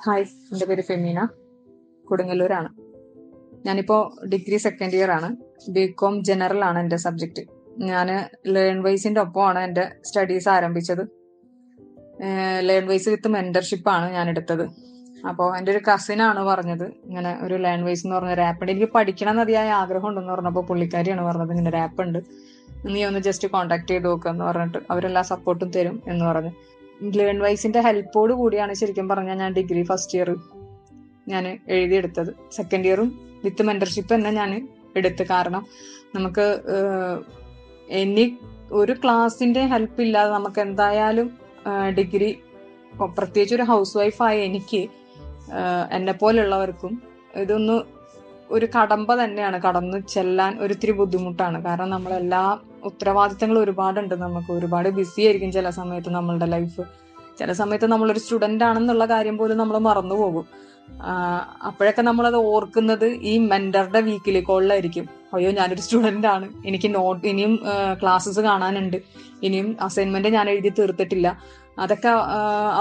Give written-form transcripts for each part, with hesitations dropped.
Hi, എൻ്റെ പേര് ഫെമീന, കൊടുങ്ങല്ലൂരാണ്. ഞാനിപ്പോൾ ഡിഗ്രി സെക്കൻഡ് ഇയർ ആണ്. ബികോം ജനറൽ ആണ് എൻ്റെ സബ്ജക്റ്റ്. ഞാൻ ലേൺ വൈസിൻ്റെ ഒപ്പമാണ് എൻ്റെ സ്റ്റഡീസ് ആരംഭിച്ചത്. ലേൺ വൈസ് വിത്ത് മെന്റർഷിപ്പ് ആണ് ഞാൻ എടുത്തത്. അപ്പോൾ എൻ്റെ ഒരു കസിനാണ് പറഞ്ഞത് ഇങ്ങനെ ഒരു ലേൺ വൈസ് എന്ന് പറഞ്ഞ ഒരു ആപ്പ് ഉണ്ട്, എനിക്ക് പഠിക്കണം എന്ന് അതിയായ ആഗ്രഹം ഉണ്ടെന്ന് പറഞ്ഞപ്പോൾ പുള്ളിക്കാരിയാണ് പറഞ്ഞത് ഇങ്ങനെ ഒരു ആപ്പ് ഉണ്ട്, നീ ഒന്ന് ജസ്റ്റ് കോൺടാക്ട് ചെയ്ത് നോക്കുക എന്ന് പറഞ്ഞിട്ട് അവരെല്ലാ സപ്പോർട്ടും തരും എന്ന് പറഞ്ഞു. ലേൺ വൈസിന്റെ ഹെൽപ്പോട് കൂടിയാണ് ശരിക്കും പറഞ്ഞാൽ ഞാൻ ഡിഗ്രി ഫസ്റ്റ് ഇയർ ഞാൻ എഴുതിയെടുത്തത്. സെക്കൻഡ് ഇയറും വിത്ത് മെന്റർഷിപ്പ് തന്നെ ഞാൻ എടുത്ത്. കാരണം നമുക്ക് ഇനി ഒരു ക്ലാസിന്റെ ഹെൽപ്പ് ഇല്ലാതെ നമുക്ക് എന്തായാലും ഡിഗ്രി, പ്രത്യേകിച്ച് ഒരു ഹൗസ് വൈഫായ എനിക്ക് എന്നെ പോലുള്ളവർക്കും ഇതൊന്ന് ഒരു കടമ്പ തന്നെയാണ്. കടന്നു ചെല്ലാൻ ഒരിത്തിരി ബുദ്ധിമുട്ടാണ്. കാരണം നമ്മളെല്ലാ ഉത്തരവാദിത്തങ്ങളും ഒരുപാടുണ്ട്, നമുക്ക് ഒരുപാട് ബിസി ആയിരിക്കും ചില സമയത്ത് നമ്മളുടെ ലൈഫ്. ചില സമയത്ത് നമ്മളൊരു സ്റ്റുഡൻ്റ് ആണെന്നുള്ള കാര്യം പോലും നമ്മൾ മറന്നു പോകും. അപ്പോഴൊക്കെ നമ്മളത് ഓർക്കുന്നത് ഈ മെന്ററുടെ വീക്കിലി കോളിലായിരിക്കും. അയ്യോ, ഞാനൊരു സ്റ്റുഡൻ്റ് ആണ്, എനിക്ക് ഇനിയും ക്ലാസ്സസ് കാണാനുണ്ട്, ഇനിയും അസൈൻമെന്റ് ഞാൻ എഴുതി തീർത്തിട്ടില്ല. അതൊക്കെ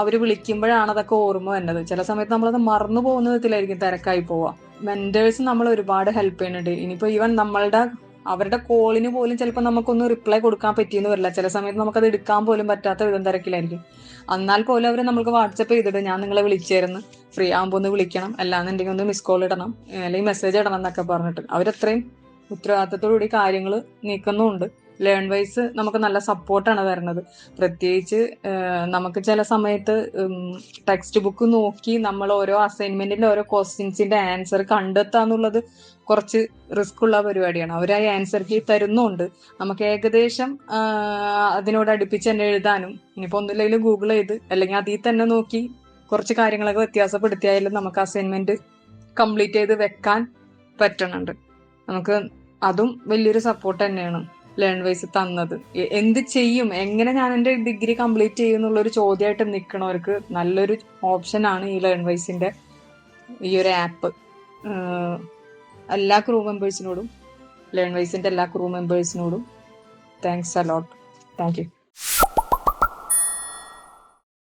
അവര് വിളിക്കുമ്പോഴാണ് അതൊക്കെ ഓർമ്മ വരുന്നത്. ചില സമയത്ത് നമ്മളത് മറന്നു പോകുന്ന വിധത്തിലായിരിക്കും തിരക്കായി പോവാ. മെന്റേഴ്സ് നമ്മൾ ഒരുപാട് ഹെൽപ്പ് ചെയ്യുന്നുണ്ട്. ഇനിയിപ്പോ ഈവൻ അവരുടെ കോളിന് പോലും ചിലപ്പോൾ നമുക്കൊന്ന് റിപ്ലൈ കൊടുക്കാൻ പറ്റിയെന്ന് വരില്ല. ചില സമയത്ത് നമുക്കത് എടുക്കാൻ പോലും പറ്റാത്ത വിധം തിരക്കിലായിരിക്കും. എന്നാൽ പോലും അവർ നമ്മൾക്ക് വാട്സപ്പ് ചെയ്തിട്ട് ഞാൻ നിങ്ങളെ വിളിച്ചായിരുന്നു, ഫ്രീ ആകുമ്പോൾ ഒന്ന് വിളിക്കണം, അല്ലാന്നുണ്ടെങ്കിൽ ഒന്ന് മിസ് കോൾ ഇടണം, അല്ലെങ്കിൽ മെസ്സേജ് ഇടണം എന്നൊക്കെ പറഞ്ഞിട്ട് അവരത്രയും ഉത്തരവാദിത്തത്തോടുകൂടി കാര്യങ്ങൾ നീക്കുന്നുമുണ്ട്. ലേൺ വൈസ് നമുക്ക് നല്ല സപ്പോർട്ടാണ് തരുന്നത്. പ്രത്യേകിച്ച് നമുക്ക് ചില സമയത്ത് ടെക്സ്റ്റ് ബുക്ക് നോക്കി നമ്മൾ ഓരോ അസൈൻമെന്റിന്റെ ഓരോ ക്വസ്റ്റ്യൻസിന്റെ ആൻസർ കണ്ടെത്താന്നുള്ളത് കുറച്ച് റിസ്ക് ഉള്ള പരിപാടിയാണ്. അവരായി ആൻസർ കീ തരുന്നുണ്ട്, നമുക്ക് ഏകദേശം അതിനോട് അടുപ്പിച്ച് തന്നെ എഴുതാനും. ഇനിയിപ്പോൾ ഒന്നുമില്ലെങ്കിലും ഗൂഗിൾ ചെയ്ത് അല്ലെങ്കിൽ അതിൽ തന്നെ നോക്കി കുറച്ച് കാര്യങ്ങളൊക്കെ വ്യത്യാസപ്പെടുത്തിയായാലും നമുക്ക് അസൈൻമെന്റ് കംപ്ലീറ്റ് ചെയ്ത് വെക്കാൻ പറ്റുന്നുണ്ട്. നമുക്ക് അതും വലിയൊരു സപ്പോർട്ട് തന്നെയാണ് ലേൺ വൈസ് തന്നത്. എന്ത് ചെയ്യും, എങ്ങനെ ഞാൻ എൻ്റെ ഡിഗ്രി കംപ്ലീറ്റ് ചെയ്യും എന്നുള്ളൊരു ചോദ്യമായിട്ട് നിൽക്കണവർക്ക് നല്ലൊരു ഓപ്ഷനാണ് ഈ ലേൺ വൈസിന്റെ ഈ ഒരു ആപ്പ്. എല്ലാ ക്രൂ മെമ്പേഴ്സിനോടും, ലേൺ വൈസിന്റെ എല്ലാ ക്രൂ മെമ്പേഴ്സിനോടും താങ്ക്സ് അലോട്ട്. Thank U.